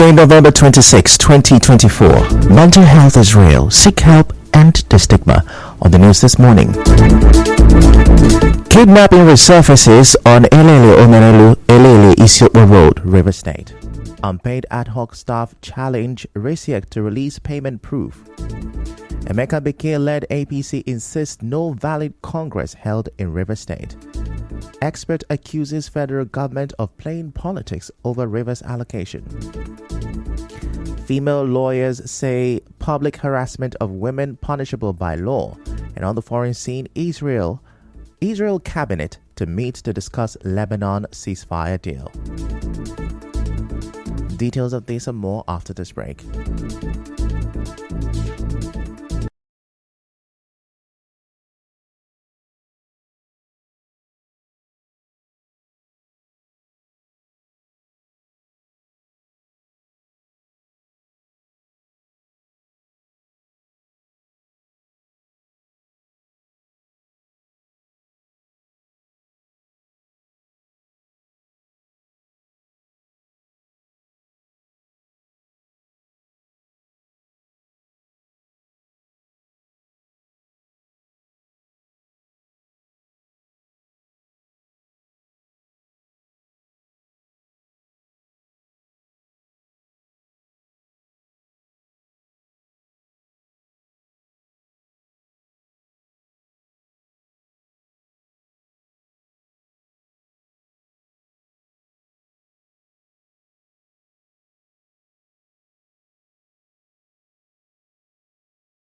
Wednesday, November 26, 2024. Mental health is real. Seek help and the stigma. On the news this morning. Kidnapping resurfaces on Elele Isiokwe Road, River State. Unpaid ad hoc staff challenge RISIAC to release payment proof. Emeka Bekele-led APC insists no valid Congress held in River State. Expert accuses federal government of playing politics over Rivers allocation. Female lawyers say public harassment of women punishable by law. And on the foreign scene, Israel cabinet to meet to discuss Lebanon ceasefire deal. Details of this and more after this break.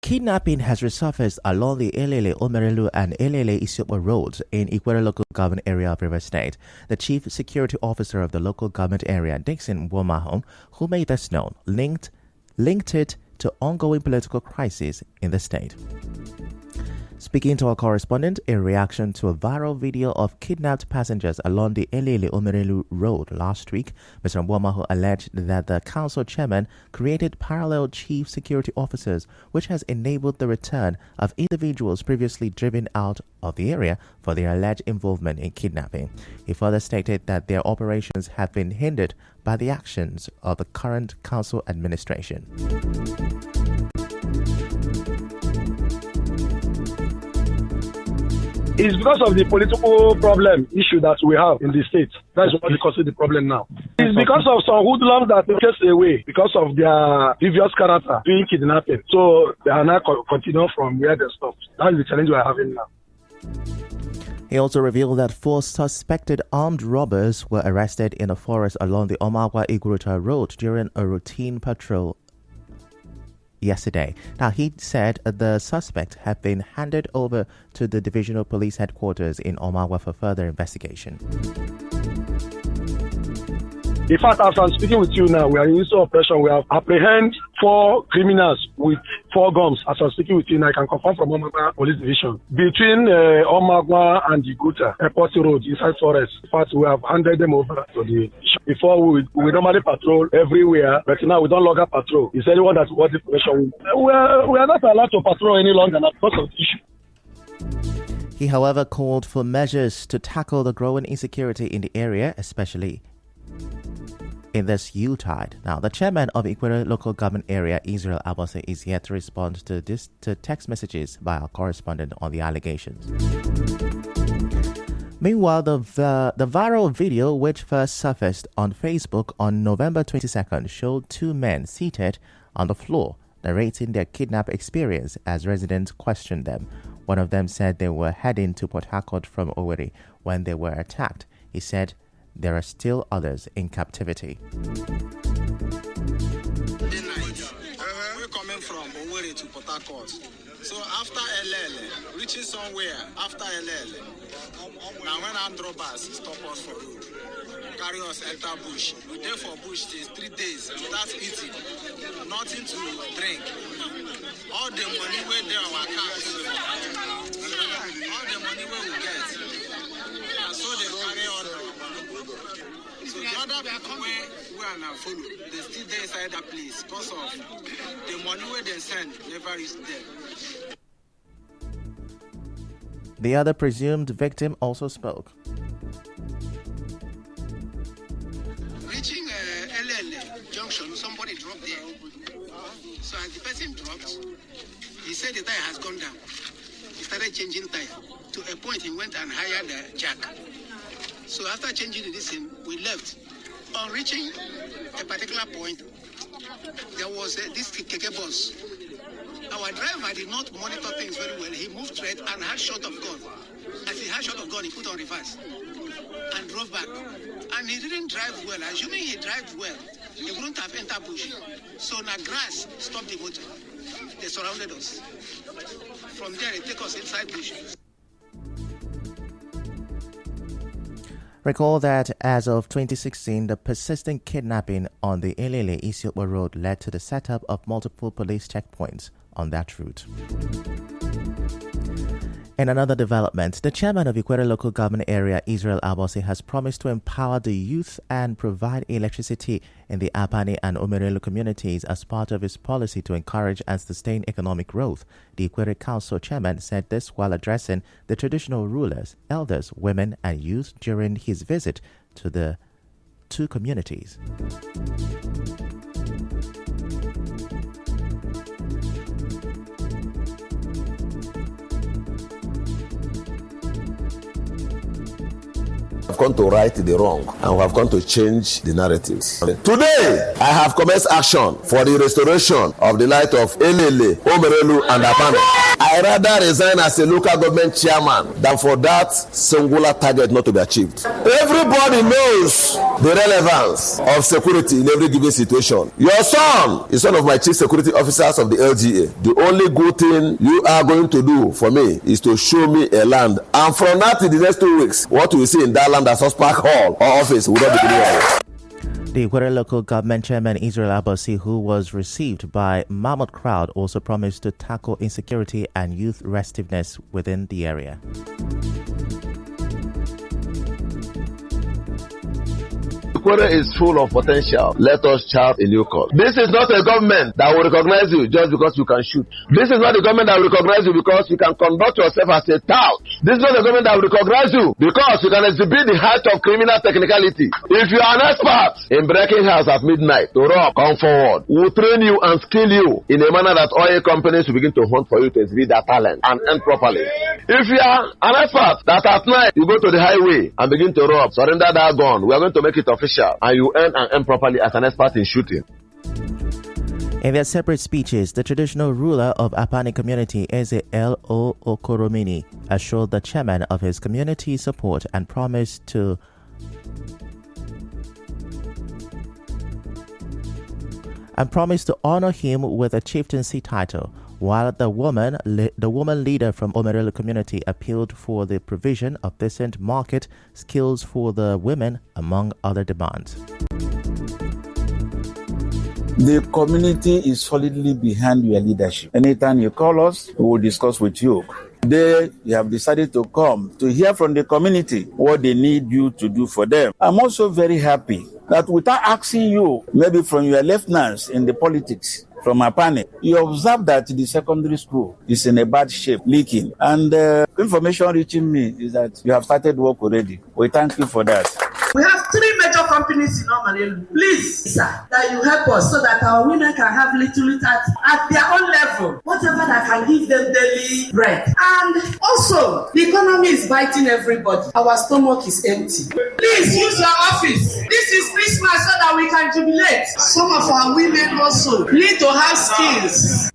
Kidnapping has resurfaced along the Elele Omerelu and Elele Isiokwe roads in Ikwere local government area of River State. The chief security officer of the local government area, Dixon Womaho, who made this known, linked it to ongoing political crisis in the state. Speaking to our correspondent in reaction to a viral video of kidnapped passengers along the Elele Omerelu road last week, Mr. Womaho alleged that the council chairman created parallel chief security officers, which has enabled the return of individuals previously driven out of the area for their alleged involvement in kidnapping. He further stated that their operations have been hindered by the actions of the current council administration. It's because of the political problem issue that we have in the state. That's what causes the problem now. It's because of some hoodlums that take us away because of their previous character doing kidnapping. So they are now continuing from where they stopped. That's the challenge we are having now. He also revealed that 4 suspected armed robbers were arrested in a forest along the Omagwa Iguruta road during a routine patrol yesterday. Now, he said the suspect had been handed over to the divisional police headquarters in Omagwa for further investigation. In fact, as I'm speaking with you now, we are in this operation. We have apprehended 4 criminals with 4 guns. As I'm speaking with you now, I can confirm from Omagwa Police Division. Between Omagwa and the Guta Airport Road inside forest. In fact, we have handed them over to the. Before we normally patrol everywhere, but now we don't longer patrol. Is anyone that wants information? We are not allowed to patrol any longer because of the issue. He, however, called for measures to tackle the growing insecurity in the area, especially in this Yuletide. Now, the chairman of Ikwere local government area, Israel Abose, is yet to respond to text messages by our correspondent on the allegations. Meanwhile, the viral video, which first surfaced on Facebook on November 22nd, showed 2 men seated on the floor narrating their kidnap experience as residents questioned them. One of them said they were heading to Port Harcourt from Owerri when they were attacked. He said there are still others in captivity. We're coming from Owerri to Port Harcourt. So after LL, reaching somewhere after LL, now when armed robbers stop us for road, carry us enter bush. We there for bush till 3 days without eating, nothing to drink. All the money we there on our cars, all the money we will get, and so they carry all the money. So the other people we are now follow, they still there inside that place because of the money where they send never reach them. The other presumed victim also spoke. Reaching LL junction, somebody dropped there. So as the person dropped, he said the tire has gone down. He started changing tire. To a point, he went and hired a jack. So after changing this thing, we left. On reaching a particular point, there was this keke bus. Our driver did not monitor things very well. He moved straight and had shot of gun. As he had shot of gun, he put on reverse and drove back. And he didn't drive well. Assuming he drove well, he wouldn't have entered bush. So now grass stopped the motor. They surrounded us. From there, they take us inside bush. Recall that as of 2016, the persistent kidnapping on the Elele-Isiokpo Road led to the setup of multiple police checkpoints on that route. In another development, the chairman of Ikwere Local Government Area, Israel Abosi, has promised to empower the youth and provide electricity in the Apani and Omerelu communities as part of his policy to encourage and sustain economic growth. The Ikwere Council chairman said this while addressing the traditional rulers, elders, women, and youth during his visit to the two communities. I've come to right the wrong and we have come to change the narratives. Today, I have commenced action for the restoration of the light of Elele, Omerelu, and Apani. I rather resign as a local government chairman than for that singular target not to be achieved. Everybody knows the relevance of security in every given situation. Your son is one of my chief security officers of the LGA. The only good thing you are going to do for me is to show me a land. And from that to the next 2 weeks, what we see in that land as Park Hall or office will not be doing. The Ikwere Local Government Chairman Israel Abosi, who was received by mammoth crowd, also promised to tackle insecurity and youth restiveness within the area. Ikwere is full of potential. Let us chart a new course. This is not a government that will recognize you just because you can shoot. This is not a government that will recognize you because you can conduct yourself as a tout. This is not a government that will recognize you because you can exhibit the height of criminal technicality. If you are an expert in breaking house at midnight to rob, come forward. We will train you and skill you in a manner that oil companies will begin to hunt for you to exhibit their talent and earn properly. If you are an expert that at night you go to the highway and begin to rob, surrender that gun. We are going to make it official. And you earn properly as an expert in shooting. In their separate speeches, the traditional ruler of Apani community, Eze L.O. Okoromini, assured the chairman of his community support and promised to honor him with a chieftaincy title, while the woman leader from Omerelu community appealed for the provision of decent market skills for the women, among other demands. The community is solidly behind your leadership. Anytime you call us, we will discuss with you. They have decided to come to hear from the community what they need you to do for them. I'm also very happy that without asking you, maybe from your lieutenants in the politics, from Apani, you observe that the secondary school is in a bad shape, leaking. And information reaching me is that you have started work already. We thank you for that. We have 3 major companies in Omerelu. Please, sir, that you help us so that our women can have little at their own level, whatever that can give them daily bread. And also, the economy is biting everybody. Our stomach is empty. Please use your office. This is Christmas so that we can jubilate. Some of our women also need to have skills.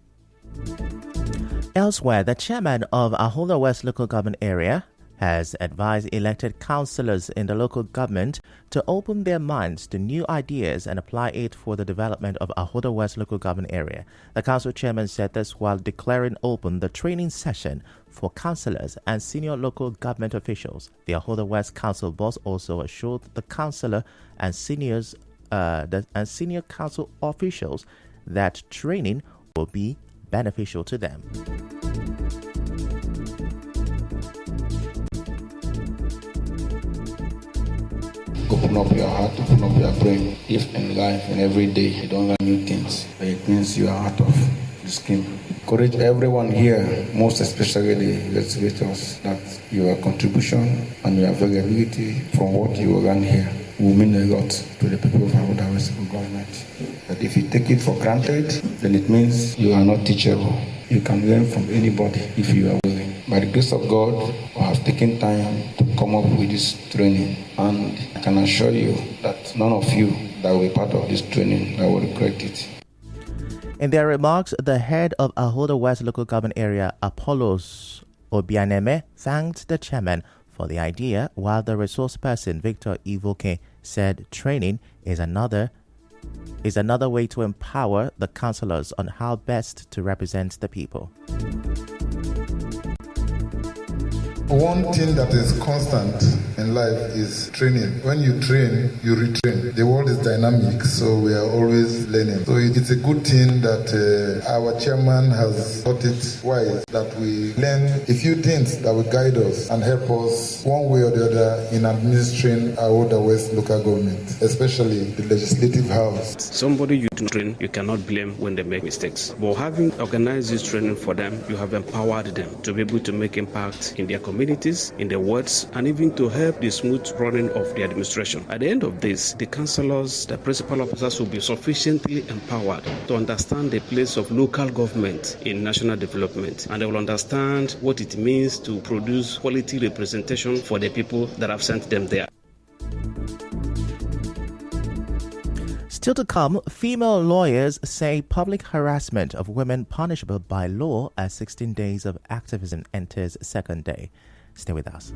Elsewhere, the chairman of Ahola West Local Government Area has advised elected councillors in the local government to open their minds to new ideas and apply it for the development of Ahola West Local Government Area. The council chairman said this while declaring open the training session for councillors and senior local government officials. The Ahola West Council boss also assured the councillor and senior council officials that training will be beneficial to them. Open up your heart, open up your brain. If in life and every day you don't learn new things, it means you are out of the scheme. Encourage everyone here, most especially the legislators, that your contribution and your availability from what you will learn here will mean a lot to the people of Ahuda West Local Government. But if you take it for granted, then it means you are not teachable. You can learn from anybody if you are willing. By the grace of God, I have taken time to come up with this training, and I can assure you that none of you that will be part of this training that will regret it. In their remarks, the head of Ahuda West Local Government Area, Apollos Obianeme, thanked the chairman for the idea, while the resource person, Victor Ivoke, said training is another way to empower the councillors on how best to represent the people. One thing that is constant in life is training. When you train, you retrain. The world is dynamic, so we are always learning. So it's a good thing that our chairman has got it wise, that we learn a few things that will guide us and help us one way or the other in administering our Ahuda West local government, especially the legislative house. Somebody you don't train, you cannot blame when they make mistakes. But having organized this training for them, you have empowered them to be able to make impact in their communities, in their wards, and even to help the smooth running of the administration. At the end of this, the councillors, the principal officers will be sufficiently empowered to understand the place of local government in national development, and they will understand what it means to produce quality representation for the people that have sent them there. Still to come, female lawyers say public harassment of women punishable by law as 16 days of activism enters second day. Stay with us.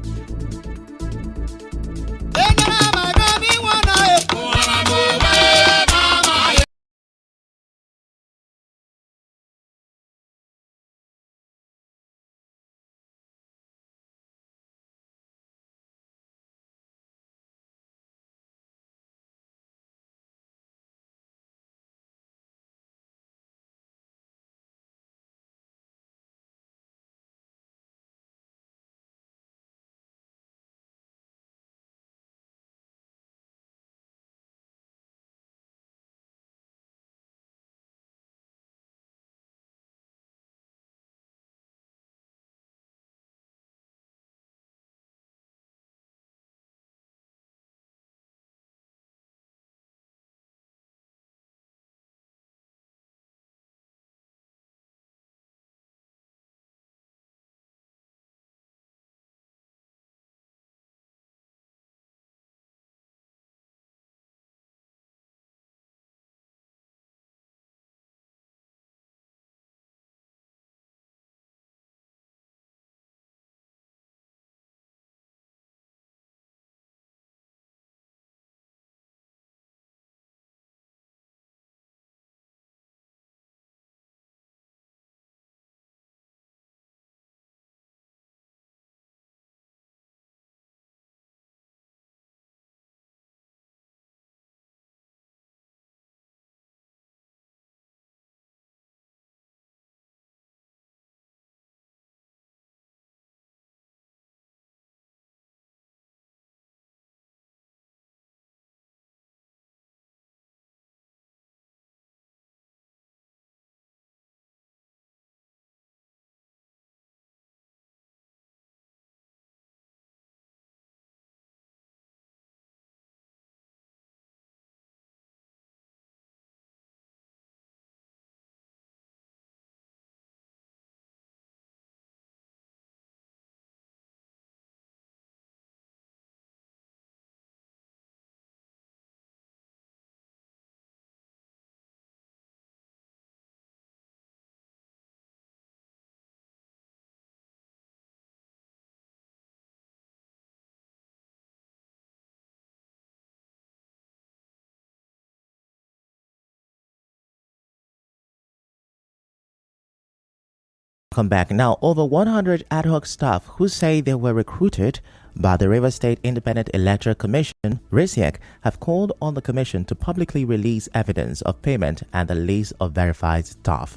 Come back now. Over 100 ad hoc staff who say they were recruited by the Rivers State Independent Electoral Commission, RISIEC, have called on the commission to publicly release evidence of payment and the list of verified staff.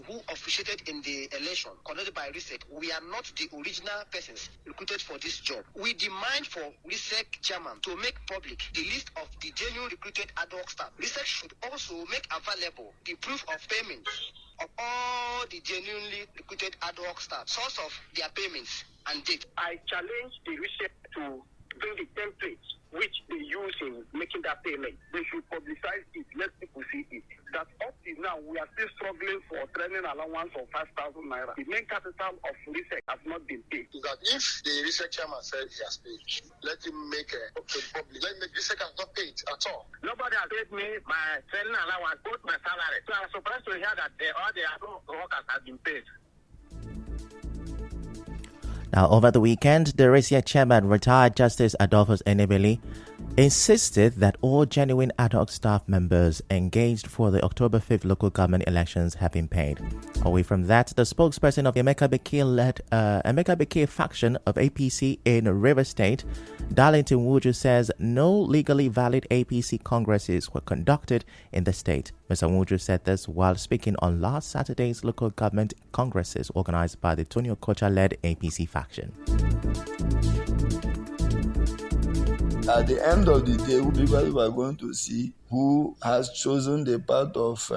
Who officiated in the election conducted by RISEC, we are not the original persons recruited for this job. We demand for RISEC chairman to make public the list of the genuine recruited ad hoc staff. RISEC should also make available the proof of payment of all the genuinely recruited ad hoc staff, source of their payments and date. I challenge the research to bring the templates which they use in making that payment. They should publicize it, let people see it. That up till now, we are still struggling for training allowance of 5,000 naira. The main capital of research has not been paid. That if the research chairman said he has paid, let him make a public. Let me make research has not paid at all. Nobody has paid me my training allowance, both my salary. So I'm surprised to hear that all the workers have been paid. Now, over the weekend, the RISIA chairman, retired Justice Adolphus Enebeli, insisted that all genuine ad hoc staff members engaged for the October 5th local government elections have been paid. Away from that, the spokesperson of the Emeka Bekir faction of APC in Rivers State, Darlington Wuju, says no legally valid APC congresses were conducted in the state. Mr. Wuju said this while speaking on last Saturday's local government congresses organized by the Tony Okocha-led APC faction. At the end of the day, people are going to see who has chosen the path of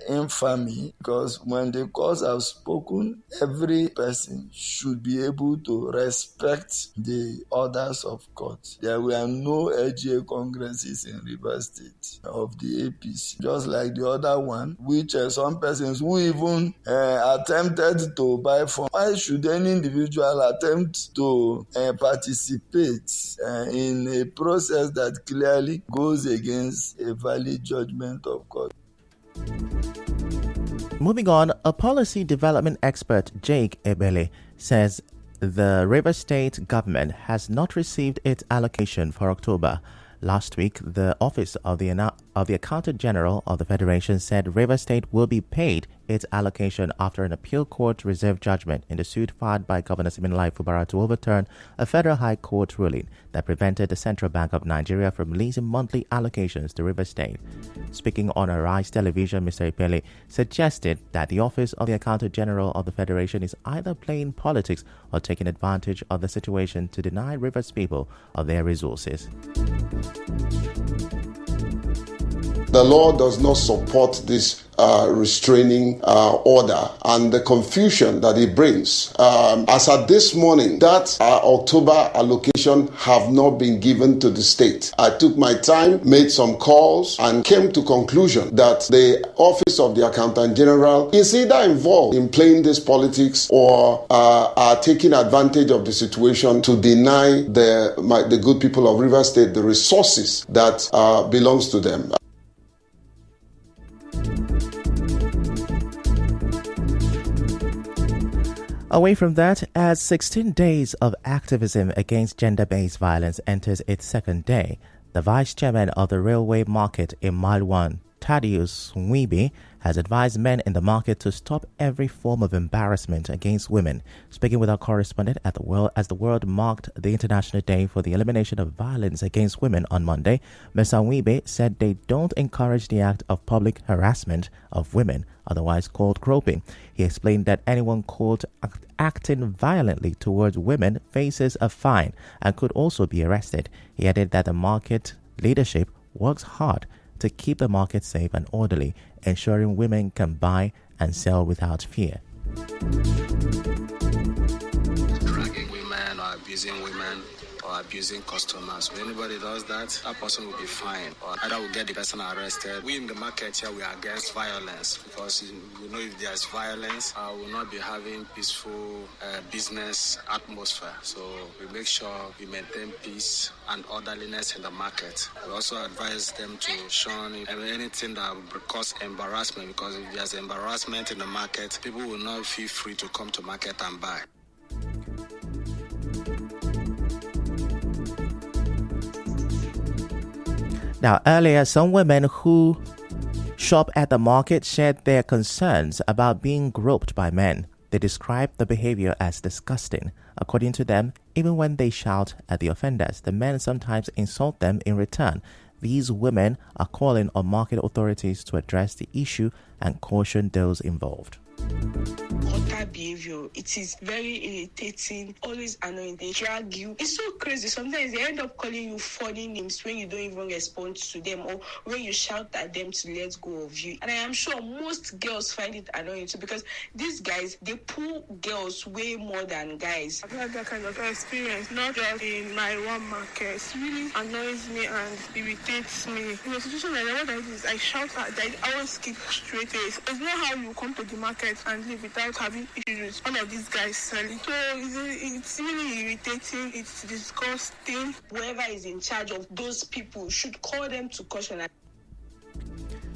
infamy, because when the courts have spoken, every person should be able to respect the orders of court. There were no LGA congresses in Rivers State of the APC, just like the other one, which some persons who even attempted to buy from. Why should any individual attempt to participate in a process that clearly goes against a valid judgment of court? Moving on, a policy development expert, Jake Ebele, says the Rivers State government has not received its allocation for October. Last week, the Office of the Accountant General of the Federation said Rivers State will be paid its allocation after an appeal court reserved judgment in the suit filed by Governor Siminalayi Fubara to overturn a federal high court ruling that prevented the Central Bank of Nigeria from releasing monthly allocations to Rivers State. Speaking on Arise Television, Mr. Epele suggested that the Office of the Accountant General of the Federation is either playing politics or taking advantage of the situation to deny Rivers people of their resources. The law does not support this restraining order and the confusion that it brings. As at this morning, that October allocation have not been given to the state. I took my time, made some calls, and came to conclusion that the Office of the Accountant General is either involved in playing this politics or are taking advantage of the situation to deny the good people of Rivers State the resources that belongs to them. Away from that, as 16 days of activism against gender-based violence enters its second day, the vice chairman of the railway market in Mile 1, Thaddeus Nwibi, has advised men in the market to stop every form of embarrassment against women. Speaking with our correspondent as the world marked the International Day for the Elimination of Violence Against Women on Monday, Mr. Nwibi said they don't encourage the act of public harassment of women, otherwise called groping. He explained that anyone caught acting violently towards women faces a fine and could also be arrested. He added that the market leadership works hard to keep the market safe and orderly, ensuring women can buy and sell without fear. Dragging women or abusing women or abusing customers. When anybody does that, that person will be fined or either will get the person arrested. We in the market here, we are against violence because we know if there's violence, we will not be having peaceful business atmosphere. So we make sure we maintain peace and orderliness in the market. We also advise them to shun anything that will cause embarrassment, because if there's embarrassment in the market, people will not feel free to come to market and buy. Now, earlier, some women who shop at the market shared their concerns about being groped by men. They described the behavior as disgusting. According to them, even when they shout at the offenders, the men sometimes insult them in return. These women are calling on market authorities to address the issue and caution those involved. bad behavior. It is very irritating, always annoying. They drag you. It's so crazy. Sometimes they end up calling you funny names when you don't even respond to them, or when you shout at them to let go of you. And I am sure most girls find it annoying too, because these guys, they pull girls way more than guys. I've had that kind of experience, not just in my one market. It really annoys me and irritates me. In a situation like that, what I do is I shout at them. I always keep straight face. It's not how you come to the market and live without having issues with one of these guys selling. So it's really irritating. It's disgusting. Whoever is in charge of those people should call them to caution.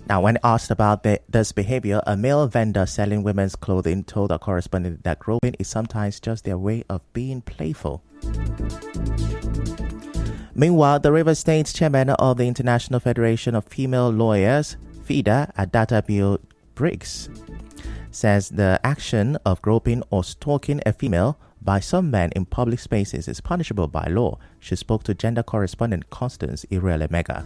Now, when asked about this behavior, a male vendor selling women's clothing told our correspondent that groping is sometimes just their way of being playful. Meanwhile, the Rivers State chairman of the International Federation of Female Lawyers, FIDA, Adatabio Briggs, says the action of groping or stalking a female by some men in public spaces is punishable by law. She spoke to gender correspondent Constance Irele-Mega.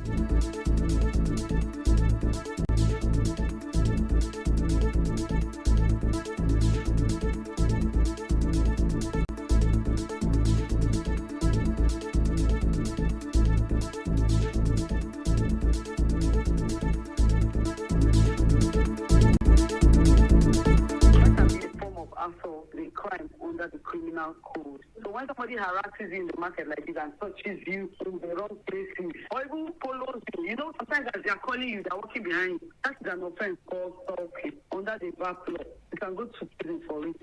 Crime under the criminal code. So when somebody harasses you in the market like this and touches you in the wrong places, or even follows you, sometimes as they are calling you, they're walking behind you. That is an offense called stalking under the VAP law. You can go to prison for it.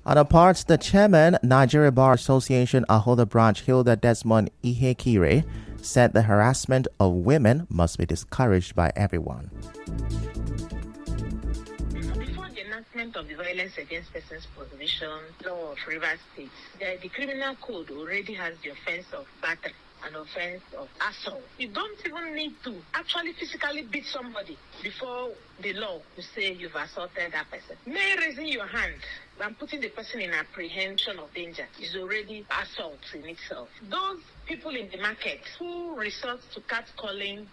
Other parts, the chairman, Nigeria Bar Association Ahoda Branch Hilda Desmond Ihekire, said the harassment of women must be discouraged by everyone. Of the Violence Against Persons Prohibition Law of Rivers State, the criminal code already has the offense of battery, an offense of assault. You don't even need to actually physically beat somebody before the law will say you've assaulted that person. Mere raising your hand and putting the person in apprehension of danger is already assault in itself. Those people in the market who resort to catcalling,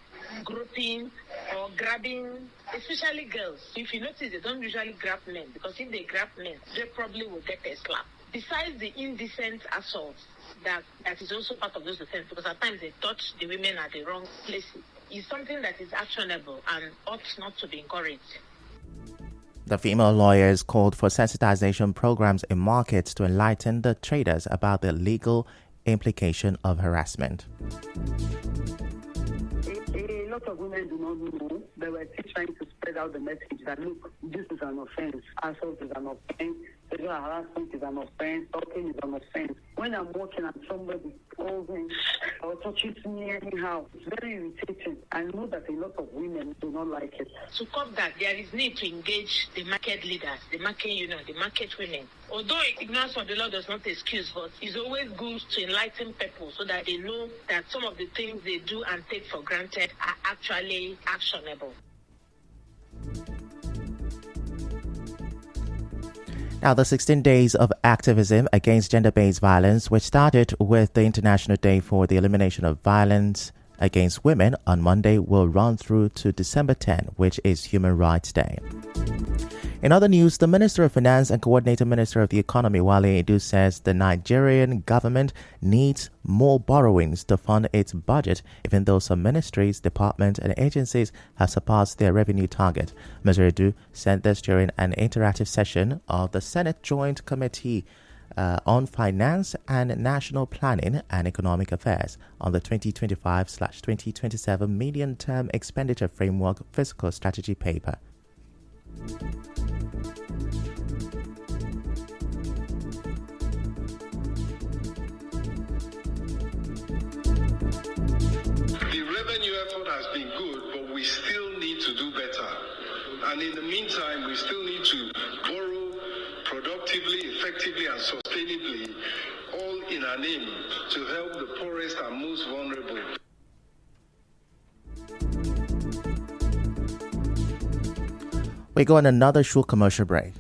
grouping, or grabbing, especially girls, if you notice, they don't usually grab men, because if they grab men, they probably will get a slap. Besides the indecent assault, that is also part of those offenses, because at times they touch the women at the wrong places. It's something that is actionable and ought not to be encouraged. The female lawyers called for sensitization programs in markets to enlighten the traders about the legal implication of harassment. A lot of women do not know. They were still trying to spread out the message that, look, this is an offense. Assault is an offense. Sexual harassment is an offense. Stalking is an offense. When I'm walking and somebody calls me or touches me anyhow, it's very irritating. I know that a lot of women do not like it. To curb that, there is need to engage the market leaders, the market union, the market women. Although ignorance of the law does not excuse, but it's always good to enlighten people so that they know that some of the things they do and take for granted are actually actionable. Now, the 16 days of activism against gender-based violence, which started with the International Day for the Elimination of Violence Against Women on Monday, will run through to December 10, which is Human Rights Day. In other news, the Minister of Finance and Coordinator Minister of the Economy, Wale Edu, says the Nigerian government needs more borrowings to fund its budget, even though some ministries, departments, and agencies have surpassed their revenue target. Mr. Edu said this during an interactive session of the Senate Joint Committee on Finance and National Planning and Economic Affairs on the 2025/2027 Medium-Term Expenditure Framework Fiscal Strategy Paper. The revenue effort has been good, but we still need to do better. And in the meantime, we still need to borrow productively, effectively, and sustainably, all in an aim to help the poorest and most vulnerable. We go on another short commercial break.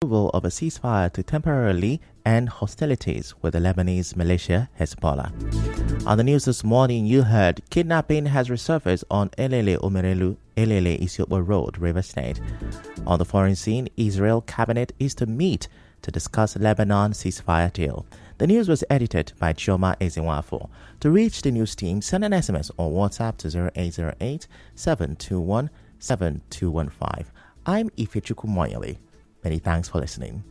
approval of a ceasefire to temporarily end hostilities with the Lebanese militia Hezbollah. On the news this morning, you heard kidnapping has resurfaced on Elele Omerelu Elele Isiokpo Road, River State. On the foreign scene, Israel cabinet is to meet to discuss Lebanon ceasefire deal. The news was edited by Chioma Ezenwafo. To reach the news team, send an SMS or WhatsApp to 0808 721 7215. I'm Ifechukwu Moyele. Many thanks for listening.